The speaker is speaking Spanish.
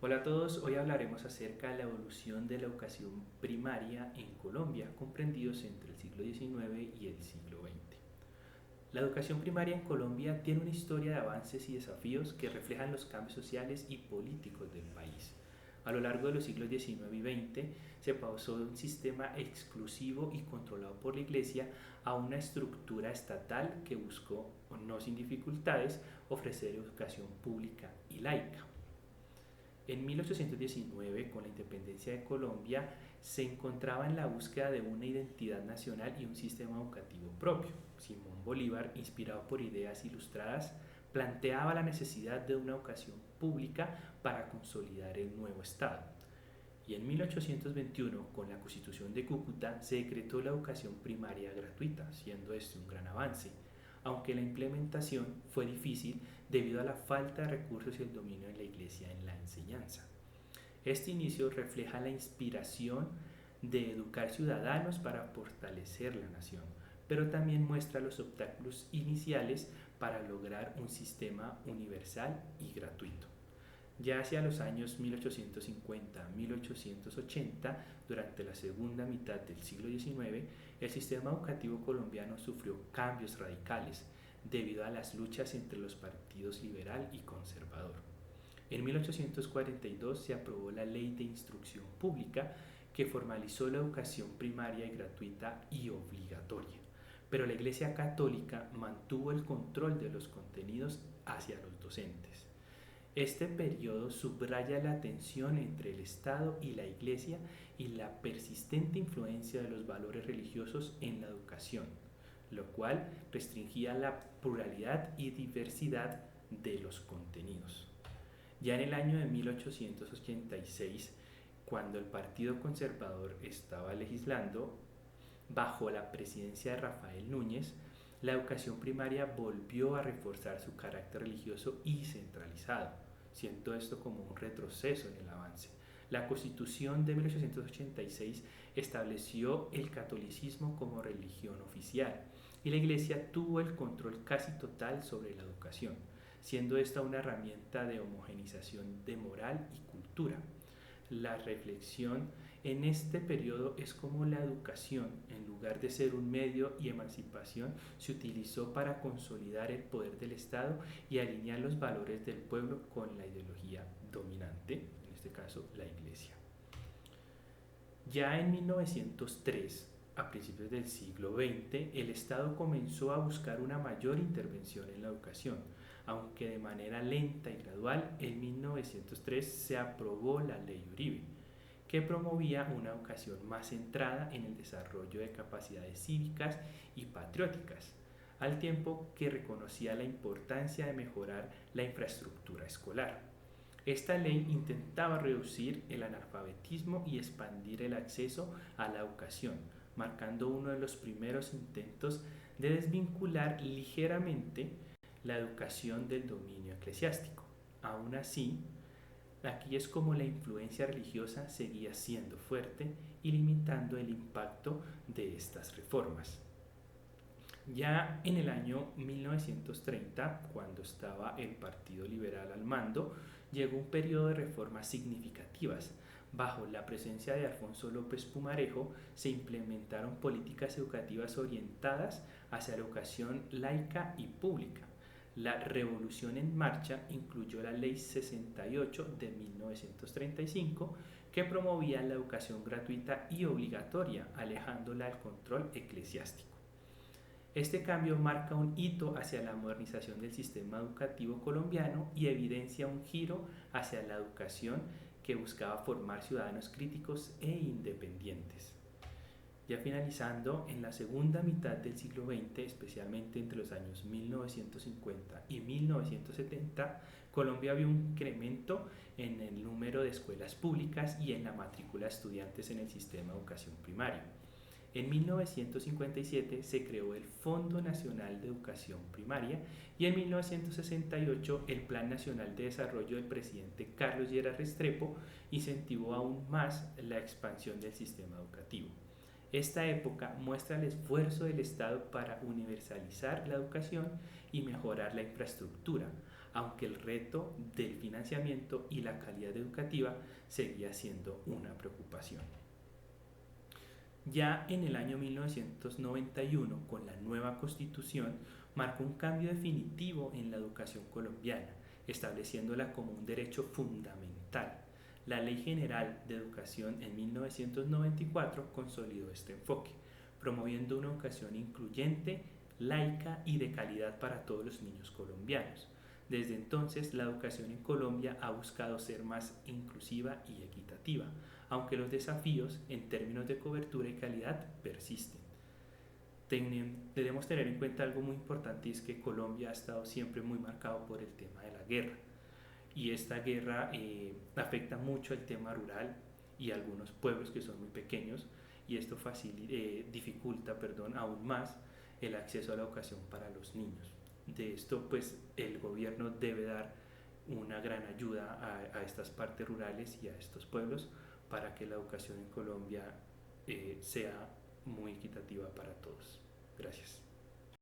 Hola a todos, hoy hablaremos acerca de la evolución de la educación primaria en Colombia, comprendidos entre el siglo XIX y el siglo XX. La educación primaria en Colombia tiene una historia de avances y desafíos que reflejan los cambios sociales y políticos del país. A lo largo de los siglos XIX y XX se pasó de un sistema exclusivo y controlado por la Iglesia a una estructura estatal que buscó, no sin dificultades, ofrecer educación pública y laica. En 1819, con la independencia de Colombia, se encontraba en la búsqueda de una identidad nacional y un sistema educativo propio. Simón Bolívar, inspirado por ideas ilustradas, planteaba la necesidad de una educación pública para consolidar el nuevo Estado. Y en 1821, con la Constitución de Cúcuta, se decretó la educación primaria gratuita, siendo este un gran avance, aunque la implementación fue difícil debido a la falta de recursos y el dominio de la Iglesia en la enseñanza. Este inicio refleja la inspiración de educar ciudadanos para fortalecer la nación, pero también muestra los obstáculos iniciales para lograr un sistema universal y gratuito. Ya hacia los años 1850-1880, durante la segunda mitad del siglo XIX, el sistema educativo colombiano sufrió cambios radicales debido a las luchas entre los partidos liberal y conservador. En 1842 se aprobó la Ley de Instrucción Pública que formalizó la educación primaria y gratuita y obligatoria, pero la Iglesia Católica mantuvo el control de los contenidos hacia los docentes. Este periodo subraya la tensión entre el Estado y la Iglesia y la persistente influencia de los valores religiosos en la educación, lo cual restringía la pluralidad y diversidad de los contenidos. Ya en el año de 1886, cuando el Partido Conservador estaba legislando, bajo la presidencia de Rafael Núñez, la educación primaria volvió a reforzar su carácter religioso y centralizado, siendo esto como un retroceso en el avance. La Constitución de 1886 estableció el catolicismo como religión oficial y la Iglesia tuvo el control casi total sobre la educación, siendo esta una herramienta de homogenización de moral y cultura. La reflexión en este periodo es como la educación, en lugar de ser un medio y emancipación, se utilizó para consolidar el poder del Estado y alinear los valores del pueblo con la ideología dominante, en este caso la Iglesia. Ya en 1903, a principios del siglo XX, el Estado comenzó a buscar una mayor intervención en la educación, aunque de manera lenta y gradual. En 1903 se aprobó la Ley Uribe, que promovía una educación más centrada en el desarrollo de capacidades cívicas y patrióticas, al tiempo que reconocía la importancia de mejorar la infraestructura escolar. Esta ley intentaba reducir el analfabetismo y expandir el acceso a la educación, marcando uno de los primeros intentos de desvincular ligeramente la educación del dominio eclesiástico. Aún así, aquí es como la influencia religiosa seguía siendo fuerte y limitando el impacto de estas reformas. Ya en el año 1930, cuando estaba el Partido Liberal al mando, llegó un periodo de reformas significativas. Bajo la presencia de Alfonso López Pumarejo se implementaron políticas educativas orientadas hacia la educación laica y pública. La revolución en marcha incluyó la Ley 68 de 1935, que promovía la educación gratuita y obligatoria, alejándola del control eclesiástico. Este cambio marca un hito hacia la modernización del sistema educativo colombiano y evidencia un giro hacia la educación que buscaba formar ciudadanos críticos e independientes. Ya finalizando, en la segunda mitad del siglo XX, especialmente entre los años 1950 y 1970, Colombia vio un incremento en el número de escuelas públicas y en la matrícula de estudiantes en el sistema de educación primaria. En 1957 se creó el Fondo Nacional de Educación Primaria y en 1968 el Plan Nacional de Desarrollo del presidente Carlos Lleras Restrepo incentivó aún más la expansión del sistema educativo. Esta época muestra el esfuerzo del Estado para universalizar la educación y mejorar la infraestructura, aunque el reto del financiamiento y la calidad educativa seguía siendo una preocupación. Ya en el año 1991, con la nueva constitución, marcó un cambio definitivo en la educación colombiana, estableciéndola como un derecho fundamental. La Ley General de Educación en 1994 consolidó este enfoque, promoviendo una educación incluyente, laica y de calidad para todos los niños colombianos. Desde entonces, la educación en Colombia ha buscado ser más inclusiva y equitativa, aunque los desafíos en términos de cobertura y calidad persisten. Debemos tener en cuenta algo muy importante, y es que Colombia ha estado siempre muy marcado por el tema de la guerra, y esta guerra afecta mucho el tema rural y algunos pueblos que son muy pequeños, y esto dificulta aún más el acceso a la educación para los niños. De esto pues el gobierno debe dar una gran ayuda a estas partes rurales y a estos pueblos para que la educación en Colombia sea muy equitativa para todos. Gracias.